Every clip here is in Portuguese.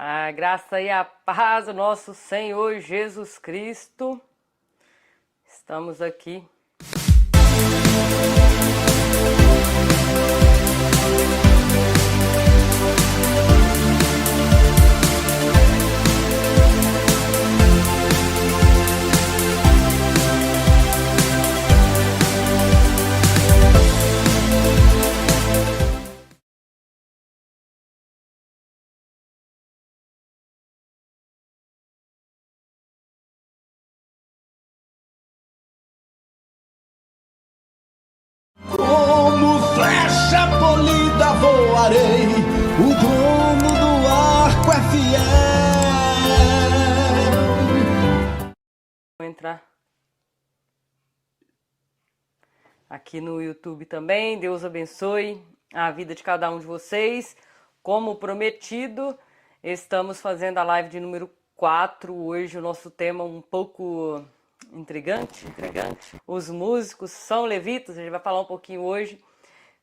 A graça e a paz do nosso Senhor Jesus Cristo. Estamos aqui. Como flecha polida voarei, o dono do arco é fiel. Vou entrar aqui no YouTube também. Deus abençoe a vida de cada um de vocês. Como prometido, estamos fazendo a live de número 4. Hoje o nosso tema um pouco intrigante. Os músicos são levitas. A gente vai falar um pouquinho hoje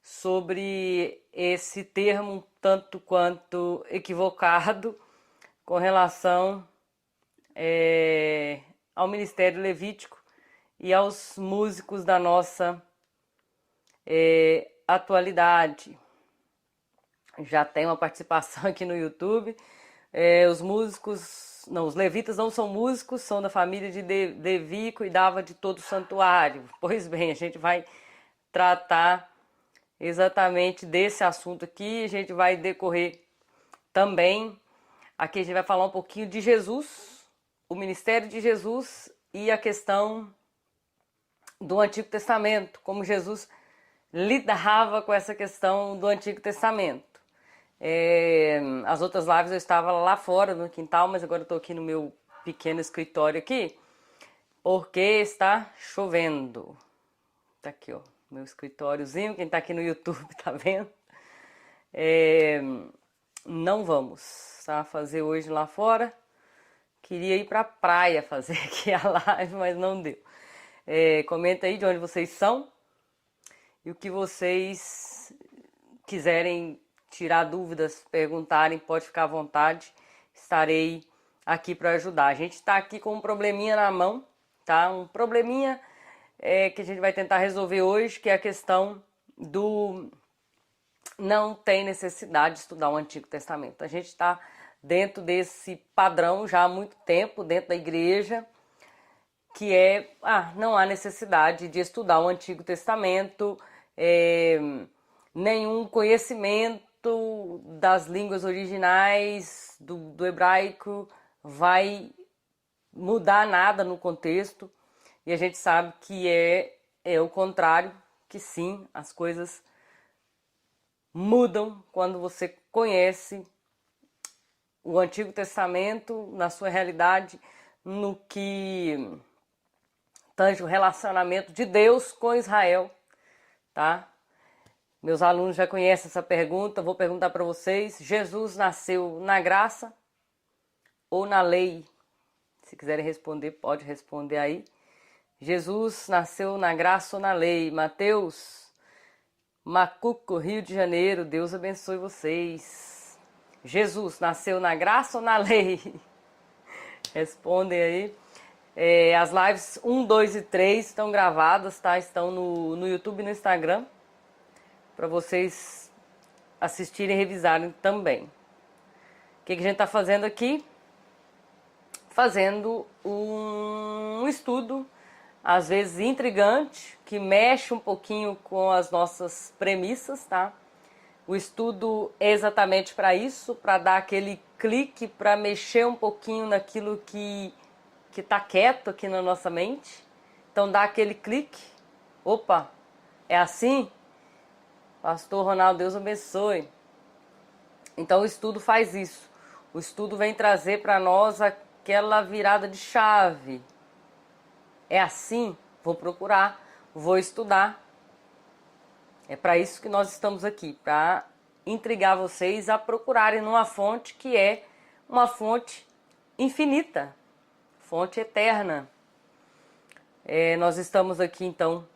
sobre esse termo um tanto quanto equivocado com relação ao ministério levítico e aos músicos da nossa atualidade. Já tem uma participação aqui no YouTube. Os levitas não são músicos, são da família de Levi e cuidava de todo o santuário. Pois bem, a gente vai tratar exatamente desse assunto aqui. A gente vai decorrer também. Aqui a gente vai falar um pouquinho de Jesus, o ministério de Jesus e a questão do Antigo Testamento, como Jesus lidava com essa questão do Antigo Testamento. As outras lives eu estava lá fora no quintal, mas agora eu estou aqui no meu pequeno escritório aqui, porque está chovendo. Tá aqui, ó, meu escritóriozinho. Quem está aqui no YouTube tá vendo. Não vamos, tá, fazer hoje lá fora. Queria ir para a praia fazer aqui a live, mas não deu. Comenta aí de onde vocês são e o que vocês quiserem tirar dúvidas, perguntarem, pode ficar à vontade. Estarei aqui para ajudar. A gente está aqui com um probleminha na mão, tá? Um probleminha que a gente vai tentar resolver hoje, que é a questão do não tem necessidade de estudar o Antigo Testamento. A gente está dentro desse padrão já há muito tempo, dentro da igreja, que não há necessidade de estudar o Antigo Testamento, nenhum conhecimento das línguas originais do hebraico vai mudar nada no contexto, e a gente sabe que é o contrário, que sim, as coisas mudam quando você conhece o Antigo Testamento na sua realidade, no que tange o relacionamento de Deus com Israel, tá? Meus alunos já conhecem essa pergunta, vou perguntar para vocês: Jesus nasceu na graça ou na lei? Se quiserem responder, pode responder aí. Jesus nasceu na graça ou na lei? Mateus, Macuco, Rio de Janeiro, Deus abençoe vocês. Jesus nasceu na graça ou na lei? Respondem aí. As lives 1, 2 e 3 estão gravadas, tá? Estão no YouTube e no Instagram, para vocês assistirem e revisarem também. O que a gente está fazendo aqui? Fazendo um estudo, às vezes intrigante, que mexe um pouquinho com as nossas premissas, tá? O estudo é exatamente para isso, para dar aquele clique, para mexer um pouquinho naquilo que está quieto aqui na nossa mente. Então dá aquele clique. Opa, é assim? Pastor Ronaldo, Deus abençoe. Então o estudo faz isso. O estudo vem trazer para nós aquela virada de chave. É assim? Vou procurar, vou estudar. É para isso que nós estamos aqui, para intrigar vocês a procurarem numa fonte que é uma fonte infinita, fonte eterna. Nós estamos aqui então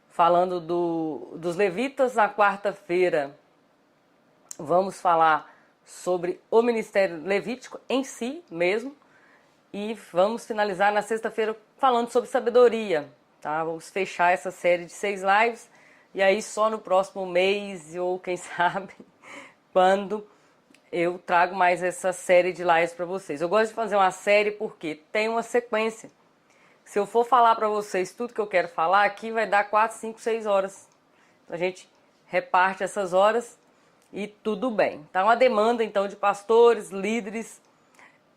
falando dos levitas. Na quarta-feira vamos falar sobre o ministério levítico em si mesmo. E vamos finalizar na sexta-feira falando sobre sabedoria, tá? Vamos fechar essa série de 6 lives e aí só no próximo mês ou quem sabe quando eu trago mais essa série de lives para vocês. Eu gosto de fazer uma série porque tem uma sequência. Se eu for falar para vocês tudo que eu quero falar aqui, vai dar 4, 5, 6 horas. Então a gente reparte essas horas e tudo bem. Tá uma demanda então de pastores, líderes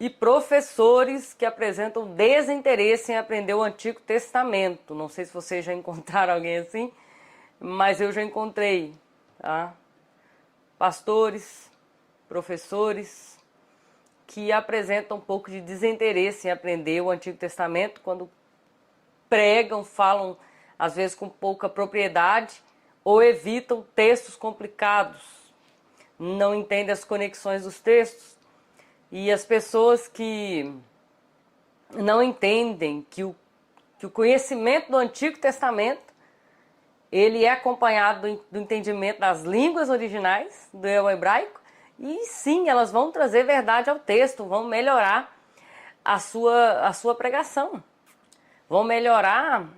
e professores que apresentam desinteresse em aprender o Antigo Testamento. Não sei se vocês já encontraram alguém assim, mas eu já encontrei, tá? Pastores, professores que apresentam um pouco de desinteresse em aprender o Antigo Testamento quando pregam, falam às vezes com pouca propriedade ou evitam textos complicados, não entendem as conexões dos textos. E as pessoas que não entendem que o conhecimento do Antigo Testamento ele é acompanhado do entendimento das línguas originais do hebraico, e sim, elas vão trazer verdade ao texto, vão melhorar a sua pregação, vão melhorar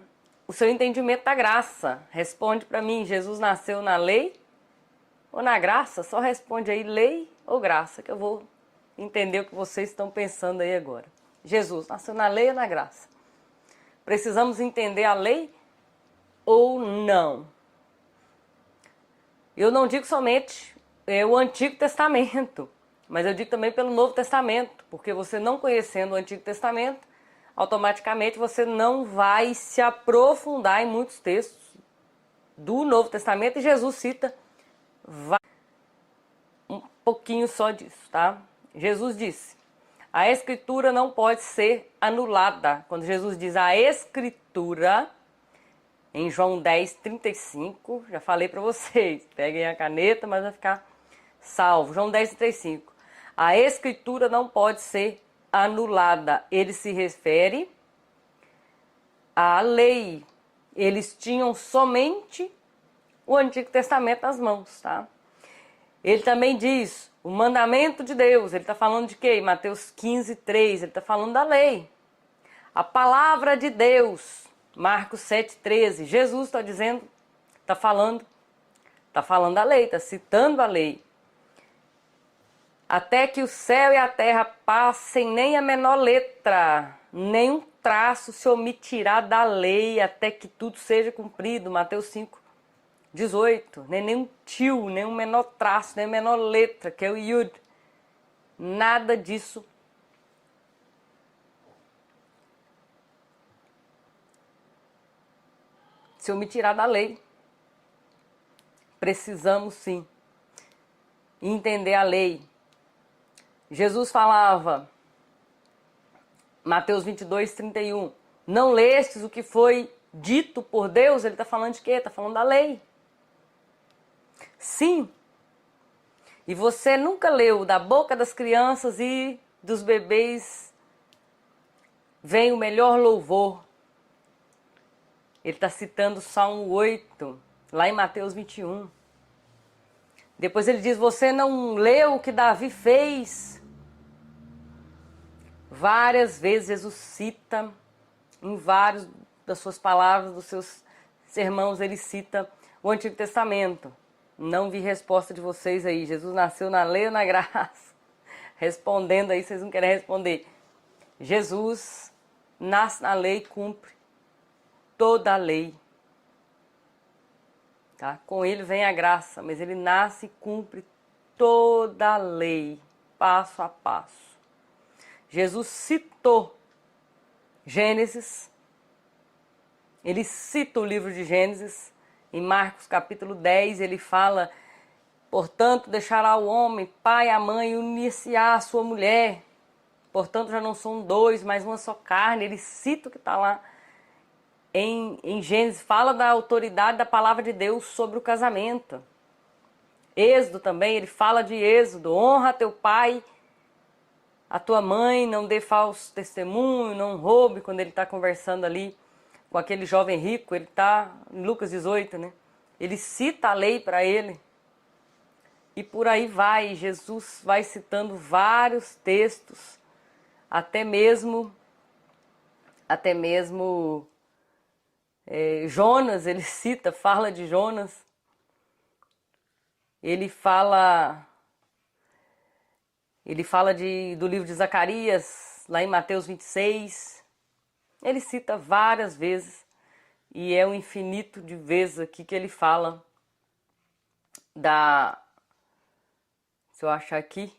o seu entendimento da graça. Responde para mim, Jesus nasceu na lei ou na graça? Só responde aí, lei ou graça, que eu vou entender o que vocês estão pensando aí agora. Jesus nasceu na lei ou na graça? Precisamos entender a lei ou não? Eu não digo somente o Antigo Testamento, mas eu digo também pelo Novo Testamento, porque você não conhecendo o Antigo Testamento, automaticamente você não vai se aprofundar em muitos textos do Novo Testamento, e Jesus cita um pouquinho só disso, tá? Jesus disse, a Escritura não pode ser anulada. Quando Jesus diz a Escritura, em João 10, 35, já falei para vocês, peguem a caneta, mas vai ficar salvo. João 10, 35. A Escritura não pode ser anulada. Ele se refere à lei. Eles tinham somente o Antigo Testamento nas mãos, tá? Ele também diz, o mandamento de Deus, ele está falando de quê? Mateus 15, 3, ele está falando da lei. A palavra de Deus, Marcos 7, 13, Jesus está dizendo, está falando da lei, está citando a lei. Até que o céu e a terra passem, nem a menor letra, nem um traço se omitirá da lei, até que tudo seja cumprido, Mateus 5, 18, nem um tio, nem um menor traço, nem a menor letra, que é o Yud. Nada disso se omitirá da lei. Precisamos sim entender a lei. Jesus falava, Mateus 22, 31, não lestes o que foi dito por Deus? Ele está falando de quê? Está falando da lei. Sim. E você nunca leu da boca das crianças e dos bebês vem o melhor louvor. Ele está citando Salmo 8, lá em Mateus 21. Depois ele diz, você não leu o que Davi fez? Várias vezes Jesus cita, em várias das suas palavras, dos seus sermãos, ele cita o Antigo Testamento. Não vi resposta de vocês aí. Jesus nasceu na lei ou na graça? Respondendo aí, vocês não querem responder. Jesus nasce na lei e cumpre toda a lei. Tá? Com ele vem a graça, mas ele nasce e cumpre toda a lei, passo a passo. Jesus citou Gênesis, ele cita o livro de Gênesis, em Marcos capítulo 10, ele fala, portanto, deixará o homem, pai e a mãe, e unir-se-á a sua mulher, portanto, já não são dois, mas uma só carne. Ele cita o que está lá em Gênesis, fala da autoridade da palavra de Deus sobre o casamento. Êxodo também, ele fala de Êxodo, honra teu pai, a tua mãe, não dê falso testemunho, não roube, quando ele está conversando ali com aquele jovem rico, ele está em Lucas 18, né? Ele cita a lei para ele. E por aí vai, Jesus vai citando vários textos, até mesmo Jonas, ele cita, fala de Jonas, ele fala do livro de Zacarias, lá em Mateus 26, ele cita várias vezes, e é um infinito de vezes aqui que ele fala se eu achar aqui,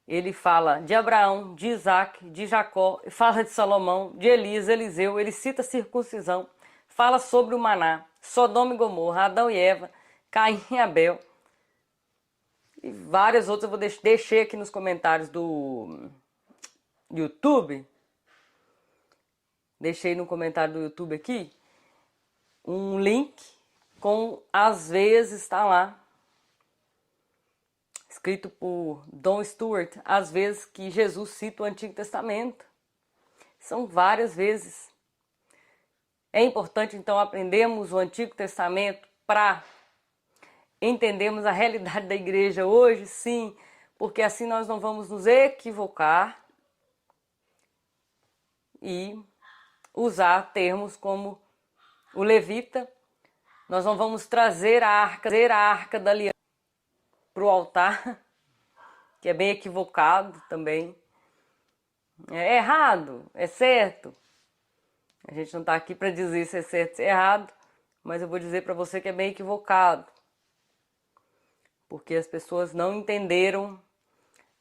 ele fala de Abraão, de Isaac, de Jacó, fala de Salomão, de Elias, Eliseu, ele cita a circuncisão, fala sobre o maná, Sodoma e Gomorra, Adão e Eva, Caim e Abel, e várias outras eu deixei aqui nos comentários do YouTube, deixei no comentário do YouTube aqui, um link com, às vezes está lá, escrito por Don Stewart, às vezes que Jesus cita o Antigo Testamento. São várias vezes. É importante, então, aprendermos o Antigo Testamento para entendermos a realidade da igreja hoje, sim, porque assim nós não vamos nos equivocar e usar termos como o levita. Nós não vamos trazer a arca da aliança para o altar, que é bem equivocado também. É errado, é certo. A gente não está aqui para dizer se é certo ou se é errado, mas eu vou dizer para você que é bem equivocado. Porque as pessoas não entenderam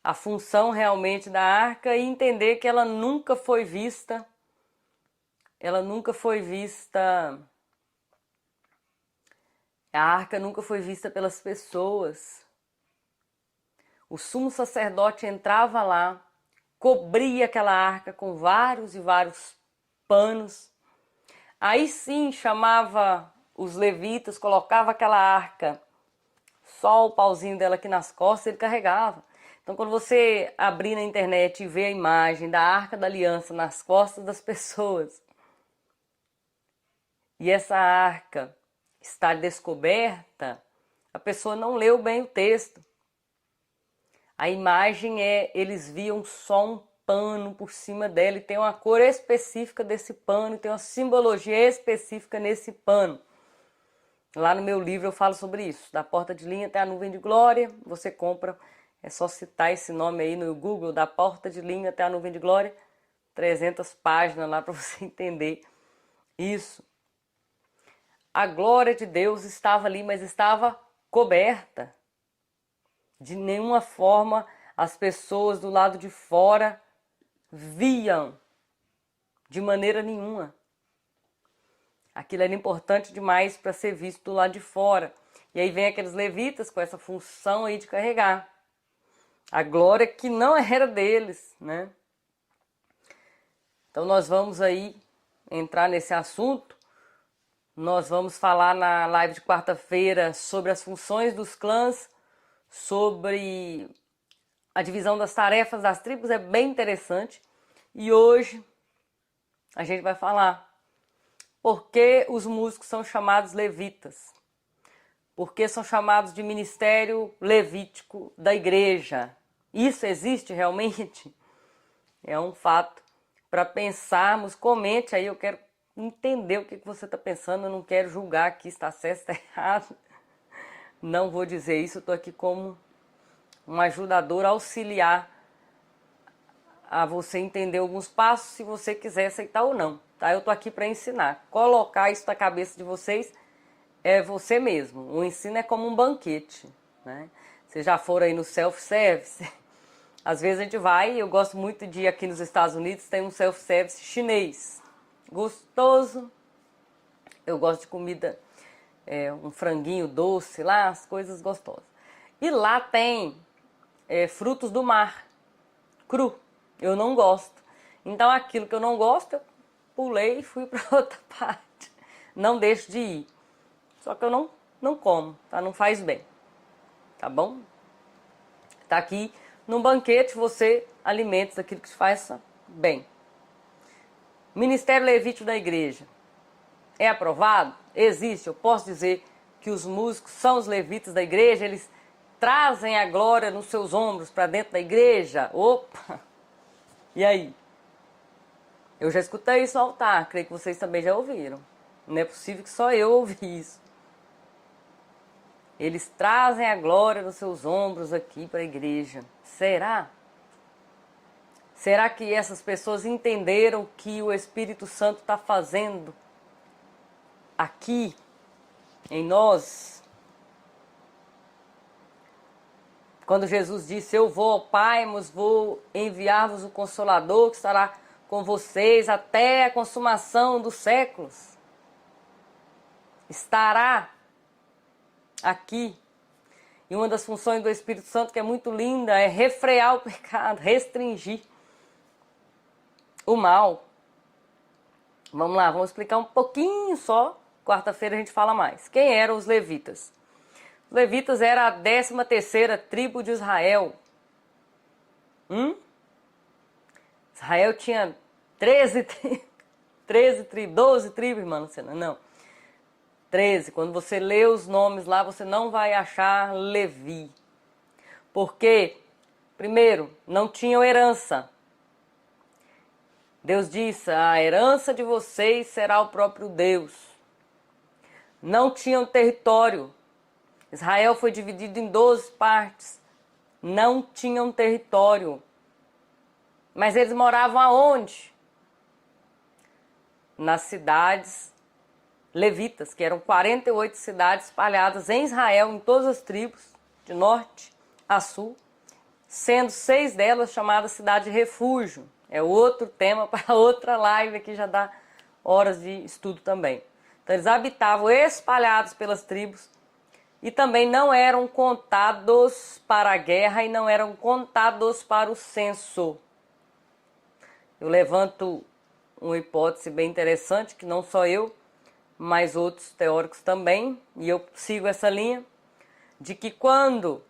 a função realmente da arca e entender que ela nunca foi vista. A arca nunca foi vista pelas pessoas. O sumo sacerdote entrava lá, cobria aquela arca com vários e vários panos. Aí sim chamava os levitas, colocava aquela arca, só o pauzinho dela aqui nas costas, ele carregava. Então quando você abrir na internet e ver a imagem da Arca da Aliança nas costas das pessoas, e essa arca está descoberta, a pessoa não leu bem o texto. A imagem eles viam só um pano por cima dela e tem uma cor específica desse pano, tem uma simbologia específica nesse pano. Lá no meu livro eu falo sobre isso, da porta de linha até a nuvem de glória, você compra, é só citar esse nome aí no Google, da porta de linha até a nuvem de glória, 300 páginas lá para você entender isso. A glória de Deus estava ali, mas estava coberta. De nenhuma forma as pessoas do lado de fora viam, de maneira nenhuma. Aquilo era importante demais para ser visto do lado de fora. E aí vem aqueles levitas com essa função aí de carregar a glória que não era deles, né? Então nós vamos aí entrar nesse assunto. Nós vamos falar na live de quarta-feira sobre as funções dos clãs, sobre a divisão das tarefas das tribos, é bem interessante. E hoje a gente vai falar por que os músicos são chamados levitas, por que são chamados de ministério levítico da igreja. Isso existe realmente? É um fato para pensarmos. Comente aí, eu quero entender o que você está pensando, eu não quero julgar aqui se está certo, se está errado. Não vou dizer isso, eu estou aqui como um ajudador auxiliar a você entender alguns passos, se você quiser aceitar ou não, tá? Eu estou aqui para ensinar. Colocar isso na cabeça de vocês é você mesmo. O ensino é como um banquete, né? Vocês já foram aí no self-service? Às vezes a gente vai, eu gosto muito de ir aqui nos Estados Unidos, tem um self-service chinês. Gostoso. Eu gosto de comida, um franguinho doce lá, as coisas gostosas. E lá tem frutos do mar, cru. Eu não gosto. Então aquilo que eu não gosto, eu pulei e fui para outra parte. Não deixo de ir. Só que eu não como, tá? Não faz bem. Tá bom? Tá aqui num banquete, você alimenta aquilo que te faz bem. Ministério Levítico da igreja é aprovado? Existe. Eu posso dizer que os músicos são os levitas da igreja, eles trazem a glória nos seus ombros para dentro da igreja. Opa! E aí? Eu já escutei isso no altar, creio que vocês também já ouviram. Não é possível que só eu ouvi isso. Eles trazem a glória nos seus ombros aqui para a igreja. Será? Será que essas pessoas entenderam o que o Espírito Santo está fazendo aqui em nós? Quando Jesus disse, eu vou ao Pai, mas vou enviar-vos o Consolador que estará com vocês até a consumação dos séculos. Estará aqui. E uma das funções do Espírito Santo que é muito linda é refrear o pecado, restringir o mal. Vamos lá, vamos explicar um pouquinho só. Quarta-feira a gente fala mais. Quem eram os levitas? Os levitas eram a 13ª tribo de Israel. Israel tinha 12 tribos, irmã Luciana? Não. 13. Quando você lê os nomes lá, você não vai achar Levi. Porque, primeiro, não tinham herança. Deus disse, a herança de vocês será o próprio Deus. Não tinham território. Israel foi dividido em 12 partes. Não tinham território. Mas eles moravam aonde? Nas cidades levitas, que eram 48 cidades espalhadas em Israel, em todas as tribos, de norte a sul, sendo 6 delas chamadas cidade de refúgio. É outro tema para outra live, aqui já dá horas de estudo também. Então eles habitavam espalhados pelas tribos e também não eram contados para a guerra e não eram contados para o censo. Eu levanto uma hipótese bem interessante, que não só eu, mas outros teóricos também, e eu sigo essa linha, de que quando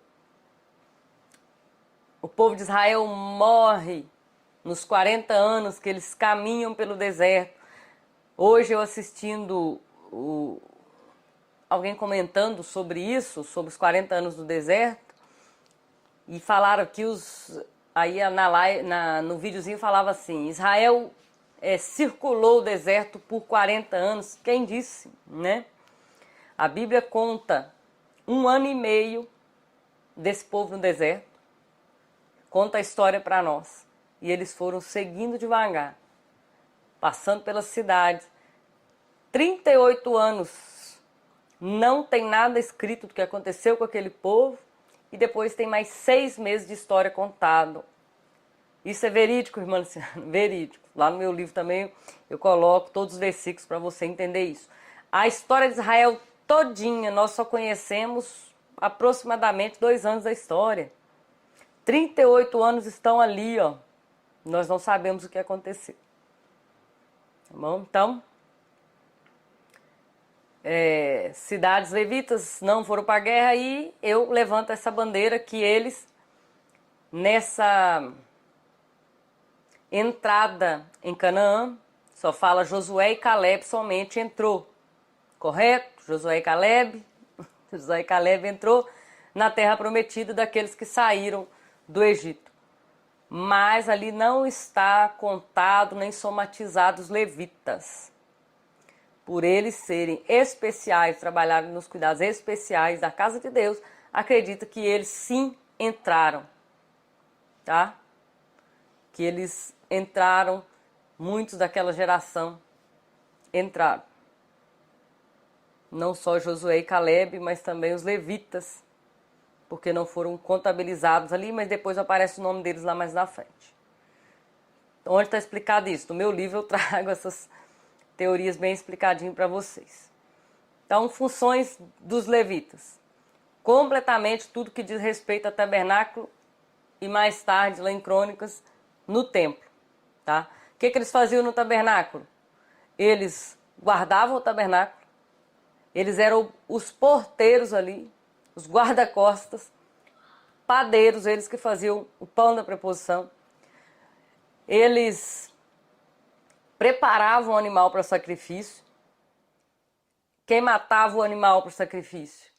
o povo de Israel morre nos 40 anos que eles caminham pelo deserto, hoje eu assistindo alguém comentando sobre isso, sobre os 40 anos do deserto, e falaram que aí no videozinho falava assim, Israel circulou o deserto por 40 anos. Quem disse, né? A Bíblia conta 1 ano e meio desse povo no deserto. Conta a história para nós. E eles foram seguindo devagar, passando pelas cidades. 38 anos. Não tem nada escrito do que aconteceu com aquele povo. E depois tem mais 6 meses de história contado. Isso é verídico, irmã Luciana? Verídico. Lá no meu livro também eu coloco todos os versículos para você entender isso. A história de Israel todinha, nós só conhecemos aproximadamente 2 anos da história. 38 anos estão ali, ó. Nós não sabemos o que aconteceu. Tá bom? Então, cidades levitas não foram para a guerra e eu levanto essa bandeira que eles, nessa entrada em Canaã, só fala Josué e Caleb somente entrou, correto? Josué e Caleb entrou na terra prometida daqueles que saíram do Egito. Mas ali não está contado nem somatizado os levitas. Por eles serem especiais, trabalharem nos cuidados especiais da casa de Deus, acredita que eles sim entraram, tá? Que eles entraram, muitos daquela geração entraram. Não só Josué e Caleb, mas também os levitas, porque não foram contabilizados ali, mas depois aparece o nome deles lá mais na frente. Então, onde está explicado isso? No meu livro eu trago essas teorias bem explicadinho para vocês. Então, funções dos levitas. Completamente tudo que diz respeito ao tabernáculo e mais tarde, lá em Crônicas, no templo. Tá? O que eles faziam no tabernáculo? Eles guardavam o tabernáculo, eles eram os porteiros ali, os guarda-costas, padeiros, eles que faziam o pão da preposição. Eles preparavam o animal para sacrifício. Quem matava o animal para o sacrifício?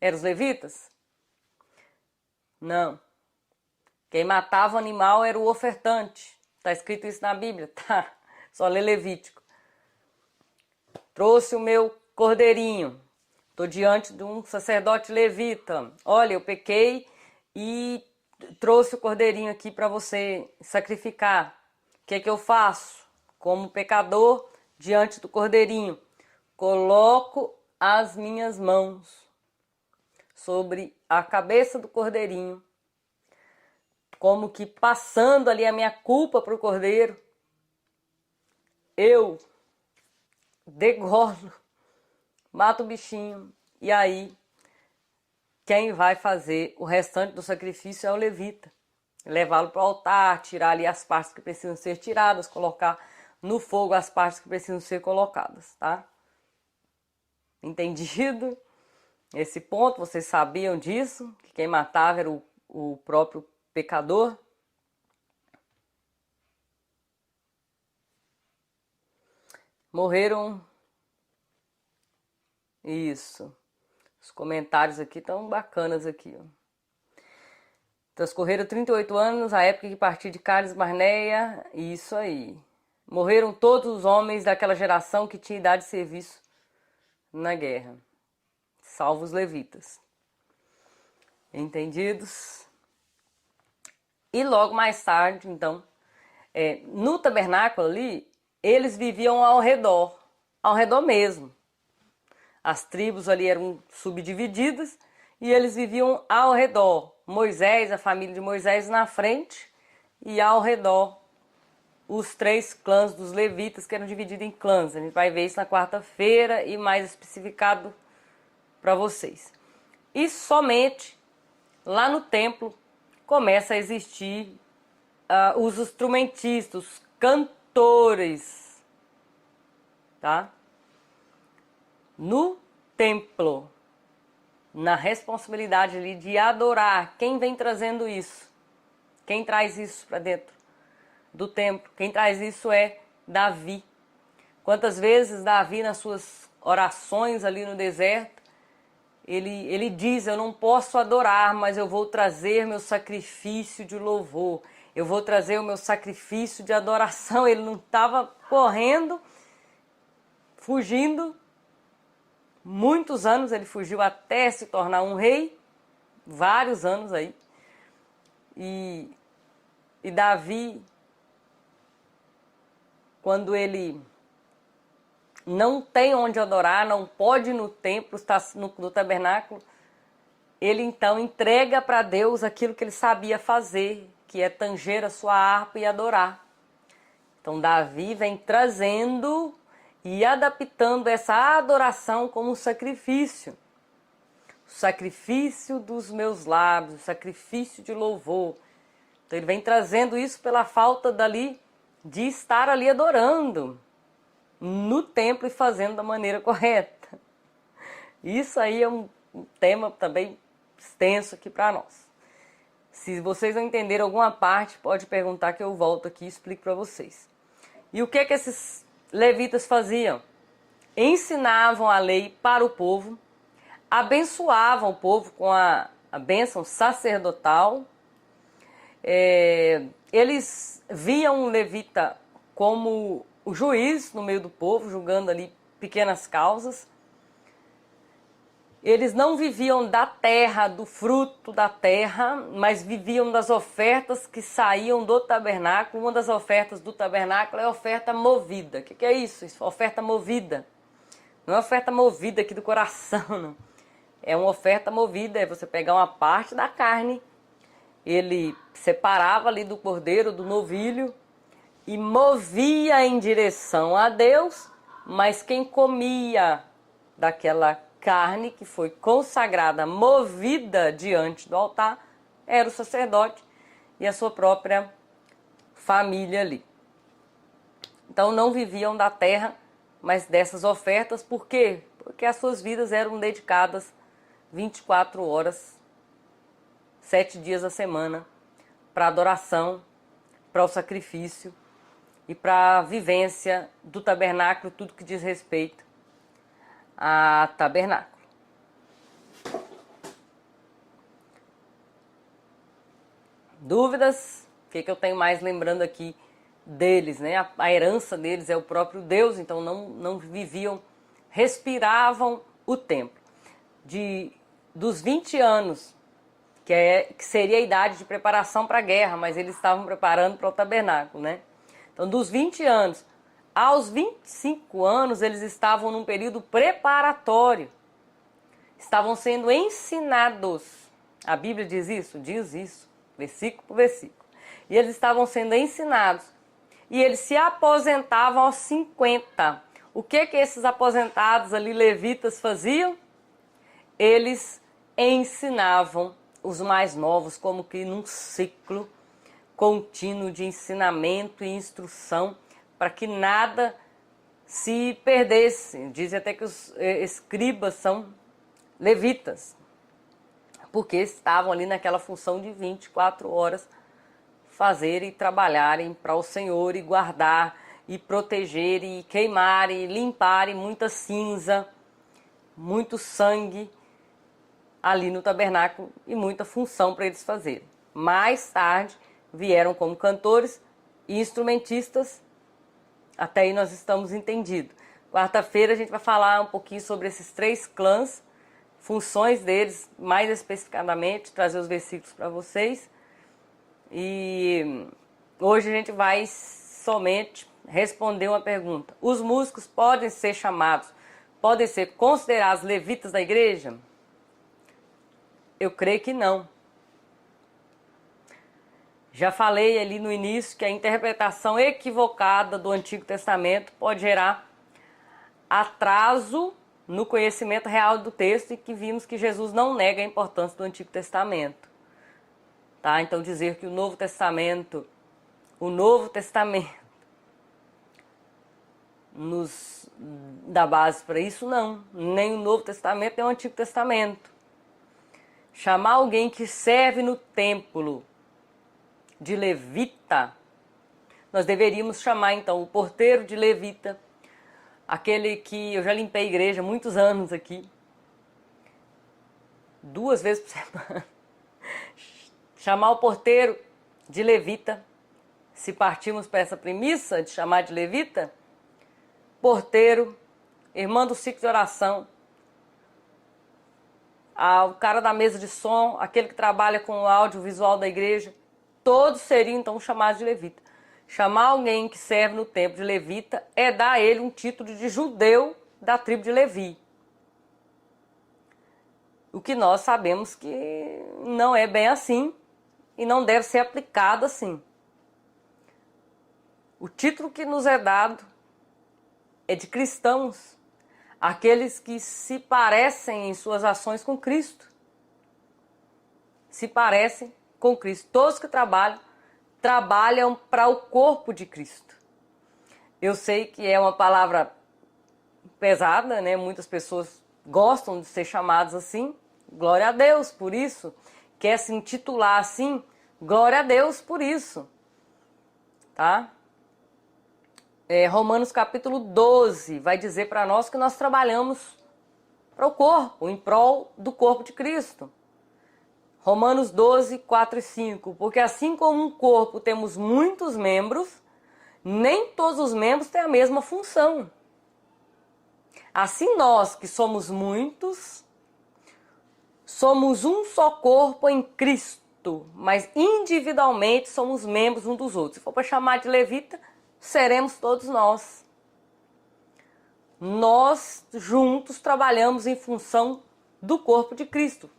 Eram os levitas. Não. Quem matava o animal era o ofertante. Está escrito isso na Bíblia? Tá. Só lê Levítico. Trouxe o meu cordeirinho. Estou diante de um sacerdote levita. Olha, eu pequei e trouxe o cordeirinho aqui para você sacrificar. O que é que eu faço? Como pecador, diante do cordeirinho, coloco as minhas mãos sobre a cabeça do cordeirinho, como que passando ali a minha culpa para o cordeiro. Eu degolo, mato o bichinho, e aí quem vai fazer o restante do sacrifício é o levita. Levá-lo para o altar, tirar ali as partes que precisam ser tiradas, colocar no fogo as partes que precisam ser colocadas, tá? Entendido? Esse ponto, vocês sabiam disso? Que quem matava era o próprio pecador? Morreram. Isso. Os comentários aqui estão bacanas aqui, ó. Transcorreram 38 anos, a época que parti de Cádiz Barneia. Isso aí. Morreram todos os homens daquela geração que tinha idade de serviço na guerra, salvo os levitas. Entendidos? E logo mais tarde, então, no tabernáculo ali, eles viviam ao redor mesmo. As tribos ali eram subdivididas e eles viviam ao redor. Moisés, a família de Moisés na frente, e ao redor os 3 clãs dos levitas, que eram divididos em clãs. A gente vai ver isso na quarta-feira e mais especificado para vocês. E somente lá no templo começa a existir os instrumentistas, os cantores, tá? No templo, na responsabilidade ali de adorar. Quem vem trazendo isso? Quem traz isso para dentro do templo? Quem traz isso é Davi. Quantas vezes Davi, nas suas orações ali no deserto, ele diz: eu não posso adorar, mas eu vou trazer meu sacrifício de louvor. Eu vou trazer o meu sacrifício de adoração. Ele não estava correndo, fugindo. Muitos anos ele fugiu até se tornar um rei. Vários anos aí. E Davi, quando ele não tem onde adorar, não pode ir no templo, está no tabernáculo, ele então entrega para Deus aquilo que ele sabia fazer, que é tanger a sua harpa e adorar. Então Davi vem trazendo e adaptando essa adoração como um sacrifício. O sacrifício dos meus lábios, o sacrifício de louvor. Então ele vem trazendo isso pela falta de estar ali adorando no templo e fazendo da maneira correta. Isso aí é um tema também extenso aqui para nós. Se vocês não entenderam alguma parte, pode perguntar que eu volto aqui e explico para vocês. E o que esses levitas faziam? Ensinavam a lei para o povo, abençoavam o povo com a bênção sacerdotal. Eles viam o levita como o juiz no meio do povo, julgando ali pequenas causas. Eles não viviam da terra, do fruto da terra, mas viviam das ofertas que saíam do tabernáculo. Uma das ofertas do tabernáculo é a oferta movida. O que é isso? Oferta movida. Não é oferta movida aqui do coração, não. É uma oferta movida, é você pegar uma parte da carne, ele separava ali do cordeiro, do novilho, e movia em direção a Deus, mas quem comia daquela carne que foi consagrada, movida diante do altar, era o sacerdote e a sua própria família ali. Então não viviam da terra, mas dessas ofertas. Por quê? Porque as suas vidas eram dedicadas 24 horas, 7 dias a semana, para adoração, para o sacrifício e para a vivência do tabernáculo, tudo que diz respeito a tabernáculo. Dúvidas? O que eu tenho mais lembrando aqui deles, né? A herança deles é o próprio Deus, então não viviam, respiravam o templo. Dos 20 anos, que seria a idade de preparação para a guerra, mas eles estavam preparando para o tabernáculo, né? Então, dos 20 anos aos 25 anos, eles estavam num período preparatório. Estavam sendo ensinados. A Bíblia diz isso, versículo por versículo. E eles estavam sendo ensinados. E eles se aposentavam aos 50. O que esses aposentados ali, levitas, faziam? Eles ensinavam os mais novos, como que num ciclo contínuo de ensinamento e instrução, para que nada se perdesse. Dizem até que os escribas são levitas, porque estavam ali naquela função de 24 horas fazerem e trabalharem para o Senhor e guardar e proteger e queimar e limpar muita cinza, muito sangue ali no tabernáculo e muita função para eles fazerem. Mais tarde vieram como cantores e instrumentistas. Até aí nós estamos entendidos. Quarta-feira a gente vai falar um pouquinho sobre esses 3 clãs, funções deles, mais especificadamente, trazer os versículos para vocês. E hoje a gente vai somente responder uma pergunta. Os músicos podem ser chamados, podem ser considerados levitas da igreja? Eu creio que não. Já falei ali no início que a interpretação equivocada do Antigo Testamento pode gerar atraso no conhecimento real do texto, e que vimos que Jesus não nega a importância do Antigo Testamento. Tá? Então dizer que o Novo Testamento nos dá base para isso, não. Nem o Novo Testamento nem o Antigo Testamento. Chamar alguém que serve no templo de levita, nós deveríamos chamar então o porteiro de levita, aquele que eu já limpei a igreja há muitos anos aqui, 2 vezes por semana. Chamar o porteiro de levita, se partirmos para essa premissa de chamar de levita, porteiro, irmã do ciclo de oração, o cara da mesa de som, aquele que trabalha com o audiovisual da igreja, todos seriam então chamados de levita. Chamar alguém que serve no templo de levita é dar a ele um título de judeu da tribo de Levi. O que nós sabemos que não é bem assim e não deve ser aplicado assim. O título que nos é dado é de cristãos, aqueles que se parecem em suas ações com Cristo. Se parecem com Cristo. Todos que trabalham para o corpo de Cristo. Eu sei que é uma palavra pesada, né? Muitas pessoas gostam de ser chamadas assim. Glória a Deus por isso. Quer se intitular assim? Glória a Deus por isso. Tá? Romanos capítulo 12 vai dizer para nós que nós trabalhamos para o corpo, em prol do corpo de Cristo. Romanos 12, 4 e 5. Porque assim como um corpo temos muitos membros, nem todos os membros têm a mesma função. Assim nós, que somos muitos, somos um só corpo em Cristo, mas individualmente somos membros uns dos outros. Se for para chamar de levita, seremos todos nós. Nós juntos trabalhamos em função do corpo de Cristo.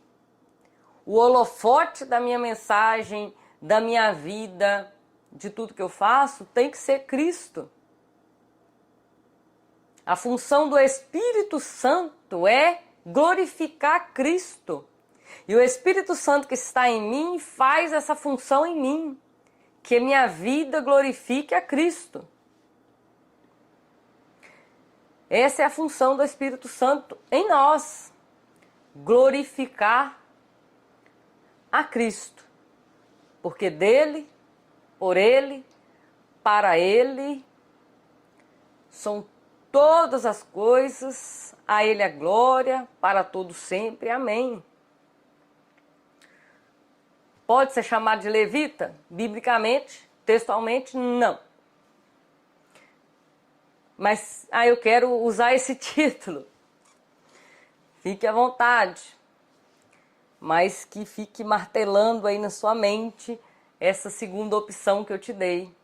O holofote da minha mensagem, da minha vida, de tudo que eu faço, tem que ser Cristo. A função do Espírito Santo é glorificar Cristo. E o Espírito Santo que está em mim faz essa função em mim. Que minha vida glorifique a Cristo. Essa é a função do Espírito Santo em nós. Glorificar a Cristo. Porque dele, por ele, para ele, são todas as coisas, a ele a glória, para todo sempre. Amém. pode ser chamado de levita? Biblicamente, textualmente, não. Mas eu quero usar esse título. Fique à vontade. Mas que fique martelando aí na sua mente essa segunda opção que eu te dei.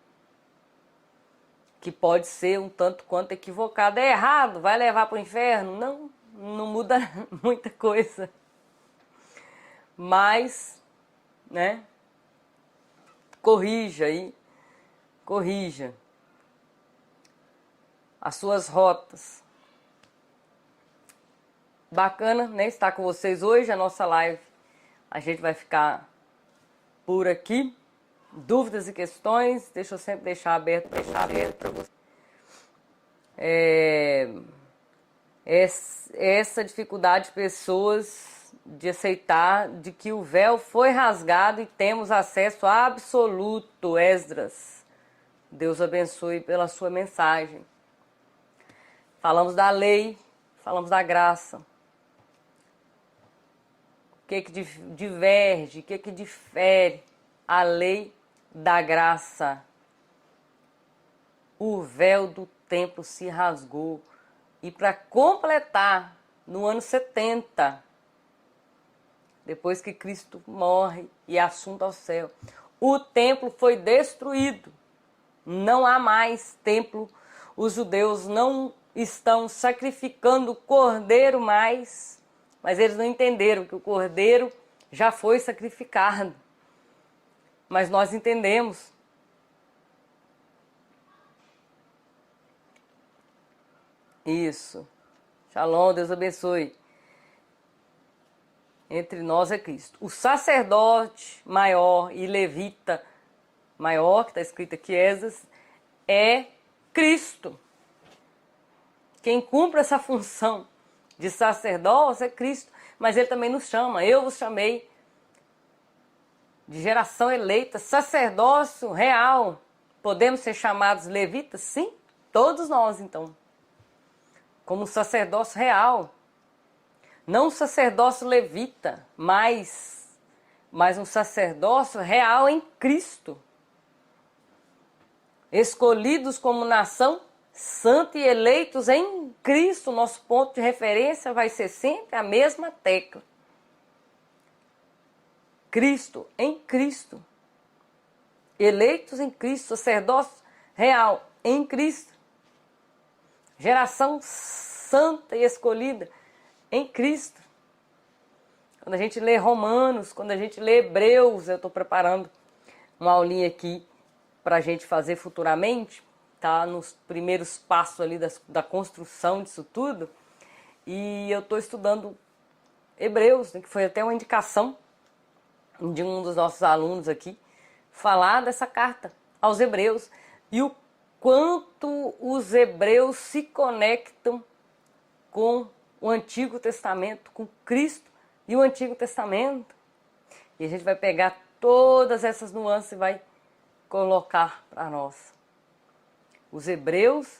Que pode ser um tanto quanto equivocada. É errado, vai levar para o inferno? Não, não muda muita coisa. Mas, né? Corrija aí. Corrija as suas rotas. Bacana, né? Estar com vocês hoje, a nossa live. A gente vai ficar por aqui. Dúvidas e questões, deixa eu sempre deixar aberto para você. Essa dificuldade de pessoas de aceitar de que o véu foi rasgado e temos acesso absoluto, Esdras. Deus abençoe pela sua mensagem. Falamos da lei, falamos da graça. O que diverge, o que difere a lei da graça? O véu do templo se rasgou. E para completar, no ano 70, depois que Cristo morre e é assunto ao céu, o templo foi destruído. Não há mais templo. Os judeus não estão sacrificando o cordeiro mais, mas eles não entenderam que o cordeiro já foi sacrificado. Mas nós entendemos. Isso. Shalom, Deus abençoe. Entre nós é Cristo. O sacerdote maior e levita maior, que está escrito aqui, Esdras, é Cristo. Quem cumpre essa função de sacerdócio é Cristo. Mas ele também nos chama. Eu vos chamei de geração eleita, sacerdócio real. Podemos ser chamados levitas? Sim, todos nós então. Como sacerdócio real. Não um sacerdócio levita, mas um sacerdócio real em Cristo. Escolhidos como nação santa e eleitos em Cristo. Nosso ponto de referência vai ser sempre a mesma tecla. Cristo, em Cristo. Eleitos em Cristo, sacerdócio real em Cristo. Geração santa e escolhida em Cristo. Quando a gente lê Romanos, quando a gente lê Hebreus, eu estou preparando uma aulinha aqui para a gente fazer futuramente, tá? Nos primeiros passos ali da construção disso tudo. E eu estou estudando Hebreus, né, que foi até uma indicação de um dos nossos alunos aqui, falar dessa carta aos Hebreus. E o quanto os hebreus se conectam com o Antigo Testamento, com Cristo e o Antigo Testamento. E a gente vai pegar todas essas nuances e vai colocar para nós. Os hebreus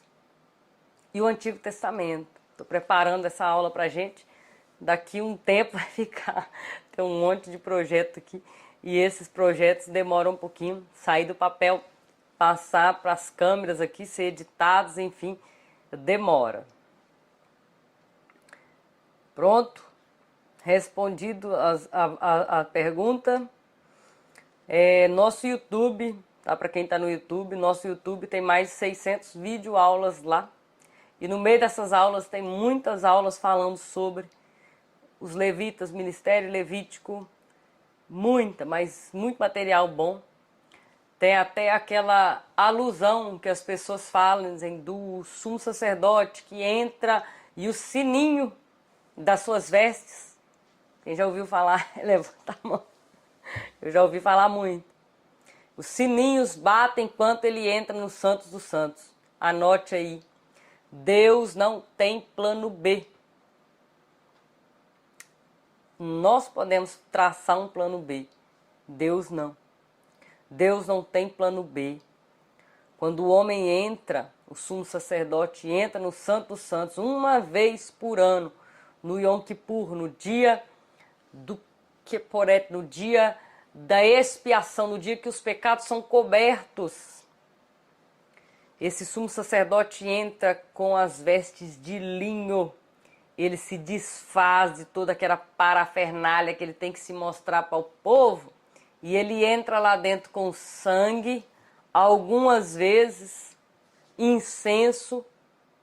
e o Antigo Testamento. Estou preparando essa aula para a gente. Daqui um tempo vai ficar, tem um monte de projeto aqui. E esses projetos demoram um pouquinho, sair do papel, passar para as câmeras aqui, ser editados, enfim, demora. Pronto? Respondido a pergunta. Nosso YouTube, tá? Para quem está no YouTube, nosso YouTube tem mais de 600 videoaulas lá. E no meio dessas aulas tem muitas aulas falando sobre os levitas, ministério levítico, muito material bom. Tem até aquela alusão que as pessoas falam do sumo sacerdote que entra e o sininho das suas vestes. Quem já ouviu falar, levanta a mão. Eu já ouvi falar muito. Os sininhos batem enquanto ele entra no Santos dos Santos. Anote aí. Deus não tem plano B. Nós podemos traçar um plano B. Deus não. Deus não tem plano B. Quando o homem entra, o sumo sacerdote entra no Santo dos Santos uma vez por ano, no Yom Kippur, no dia do Kipporet, no dia da expiação, no dia que os pecados são cobertos. Esse sumo sacerdote entra com as vestes de linho, ele se desfaz de toda aquela parafernália que ele tem que se mostrar para o povo, e ele entra lá dentro com sangue, algumas vezes incenso,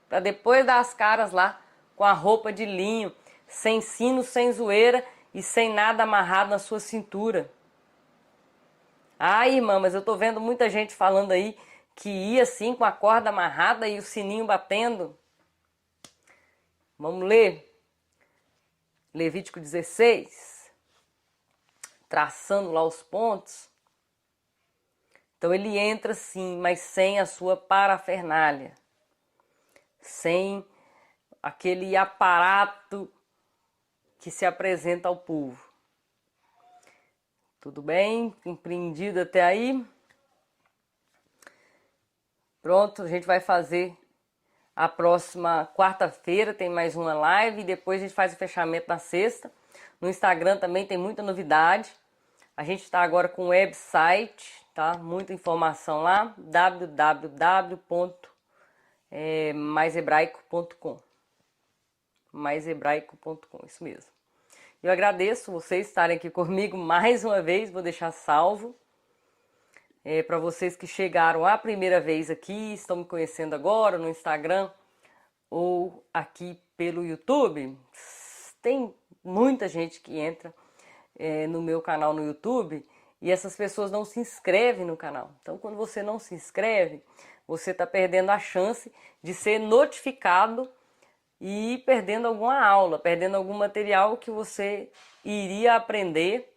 para depois dar as caras lá com a roupa de linho, sem sino, sem zoeira e sem nada amarrado na sua cintura. Ah, irmã, mas eu tô vendo muita gente falando aí que ia assim com a corda amarrada e o sininho batendo. Vamos ler Levítico 16, traçando lá os pontos. Então ele entra sim, mas sem a sua parafernália, sem aquele aparato que se apresenta ao povo. Tudo bem? Compreendido até aí? Pronto, a gente vai fazer a próxima quarta-feira, tem mais uma live, e depois a gente faz o fechamento na sexta. No Instagram também tem muita novidade. A gente está agora com o website, tá? Muita informação lá, www.maisebraico.com. maisebraico.com, isso mesmo. Eu agradeço vocês estarem aqui comigo mais uma vez, vou deixar salvo. Para vocês que chegaram a primeira vez aqui, estão me conhecendo agora no Instagram ou aqui pelo YouTube, tem muita gente que entra no meu canal no YouTube e essas pessoas não se inscrevem no canal. Então, quando você não se inscreve, você está perdendo a chance de ser notificado e perdendo alguma aula, perdendo algum material que você iria aprender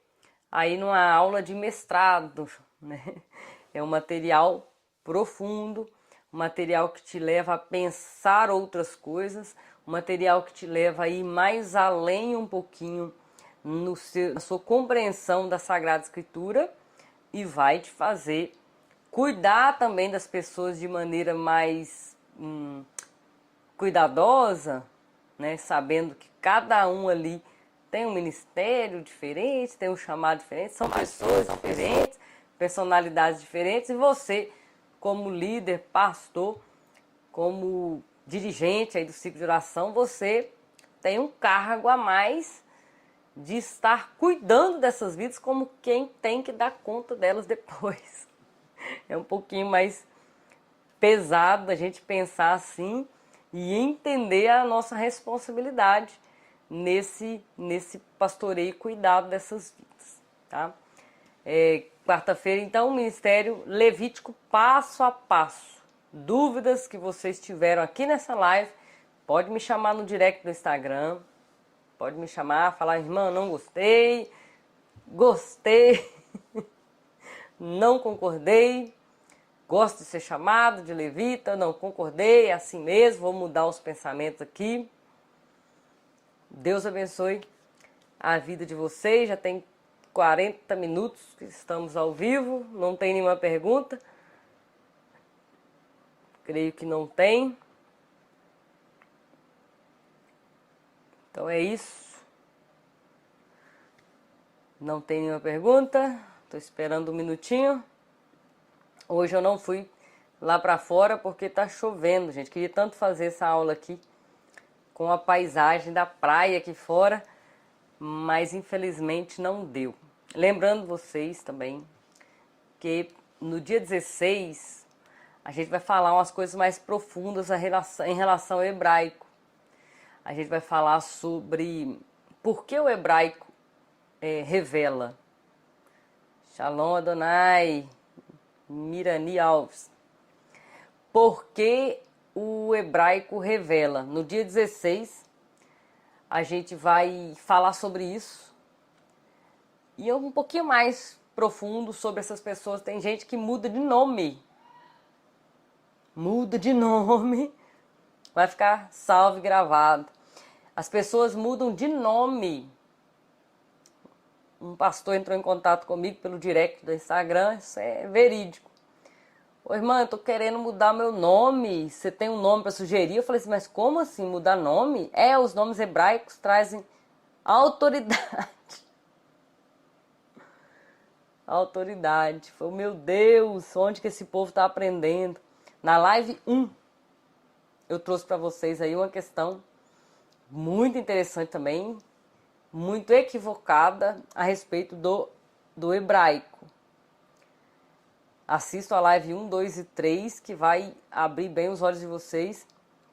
aí numa aula de mestrado, né? É um material profundo, um material que te leva a pensar outras coisas, um material que te leva a ir mais além um pouquinho na sua compreensão da Sagrada Escritura e vai te fazer cuidar também das pessoas de maneira mais cuidadosa, né? Sabendo que cada um ali tem um ministério diferente, tem um chamado diferente, são pessoas diferentes, personalidades diferentes, e você, como líder, pastor, como dirigente aí do ciclo de oração, você tem um cargo a mais de estar cuidando dessas vidas como quem tem que dar conta delas depois. É um pouquinho mais pesado a gente pensar assim e entender a nossa responsabilidade nesse pastoreio e cuidado dessas vidas, tá? Quarta-feira, então, o Ministério Levítico passo a passo. Dúvidas que vocês tiveram aqui nessa live, pode me chamar no direct do Instagram, pode me chamar, falar, irmã, não gostei, gostei, não concordei, gosto de ser chamado de levita, não concordei, é assim mesmo, vou mudar os pensamentos aqui. Deus abençoe a vida de vocês, já tem 40 minutos que estamos ao vivo, não tem nenhuma pergunta, creio que não tem. Então é isso, não tem nenhuma pergunta, estou esperando um minutinho. Hoje eu não fui lá para fora porque tá chovendo, gente, queria tanto fazer essa aula aqui com a paisagem da praia aqui fora, mas infelizmente não deu. Lembrando vocês também que no dia 16 a gente vai falar umas coisas mais profundas em relação ao hebraico. A gente vai falar sobre por que o hebraico revela. Shalom Adonai, Mirani Alves. Por que o hebraico revela? No dia 16 a gente vai falar sobre isso. E um pouquinho mais profundo sobre essas pessoas. Tem gente que muda de nome. Muda de nome. Vai ficar salvo e gravado. As pessoas mudam de nome. Um pastor entrou em contato comigo pelo direct do Instagram. Isso é verídico. Ô, irmã, eu tô querendo mudar meu nome. Você tem um nome para sugerir? Eu falei assim, mas como assim mudar nome? Os nomes hebraicos trazem autoridade. autoridade. Falei, meu Deus, onde que esse povo está aprendendo? Na live 1, eu trouxe para vocês aí uma questão muito interessante também, muito equivocada a respeito do hebraico. Assistam a live 1, 2 e 3, que vai abrir bem os olhos de vocês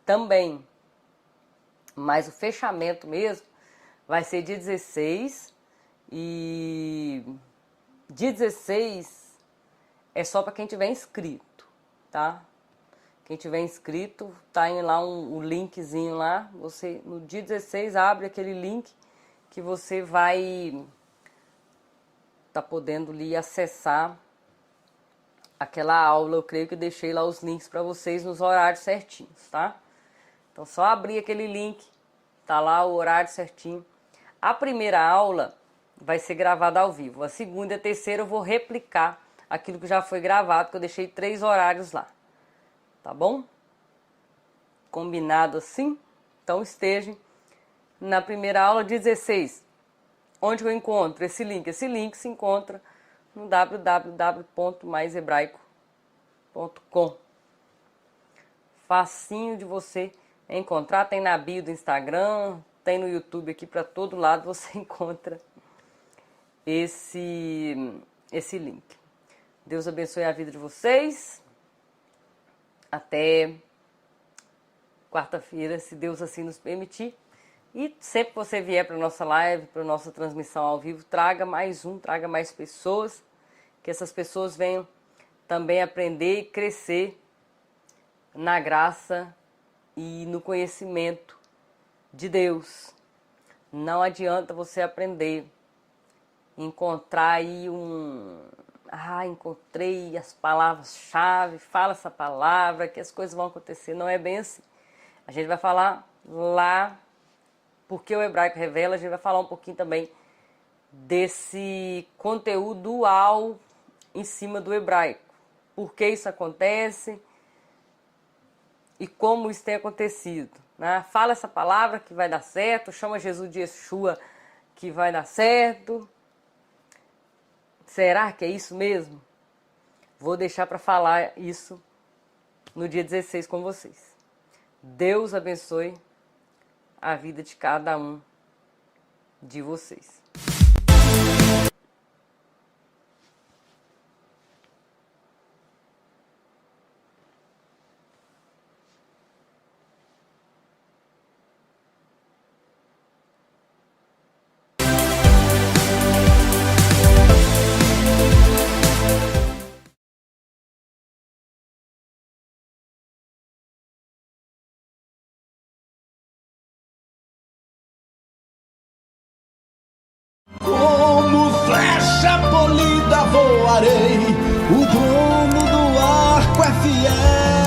também. Mas o fechamento mesmo vai ser dia 16 e dia 16 é só para quem tiver inscrito, tá? Quem tiver inscrito, tá indo lá um linkzinho lá, você no dia 16 abre aquele link que você vai tá podendo ali acessar aquela aula. Eu creio que eu deixei lá os links para vocês nos horários certinhos, tá? Então só abrir aquele link, tá lá o horário certinho. A primeira aula vai ser gravada ao vivo. A segunda e a terceira eu vou replicar aquilo que já foi gravado, que eu deixei 3 horários lá. Tá bom? Combinado assim? Então estejam na primeira aula 16. Onde eu encontro esse link? Esse link se encontra no www.maisebraico.com. Facinho de você encontrar, tem na bio do Instagram, tem no YouTube aqui, para todo lado você encontra esse link. Deus abençoe a vida de vocês. Até quarta-feira, se Deus assim nos permitir. E sempre que você vier para a nossa live, para a nossa transmissão ao vivo, traga mais traga mais pessoas, que essas pessoas venham também aprender e crescer na graça e no conhecimento de Deus. Não adianta você aprender, encontrar aí encontrei as palavras-chave, fala essa palavra que as coisas vão acontecer. Não é bem assim. A gente vai falar lá, porque o hebraico revela, a gente vai falar um pouquinho também desse conteúdo dual em cima do hebraico. Por que isso acontece e como isso tem acontecido, né? Fala essa palavra que vai dar certo, chama Jesus de Yeshua que vai dar certo. Será que é isso mesmo? Vou deixar para falar isso no dia 16 com vocês. Deus abençoe a vida de cada um de vocês. Como flecha polida voarei, o dono do arco é fiel.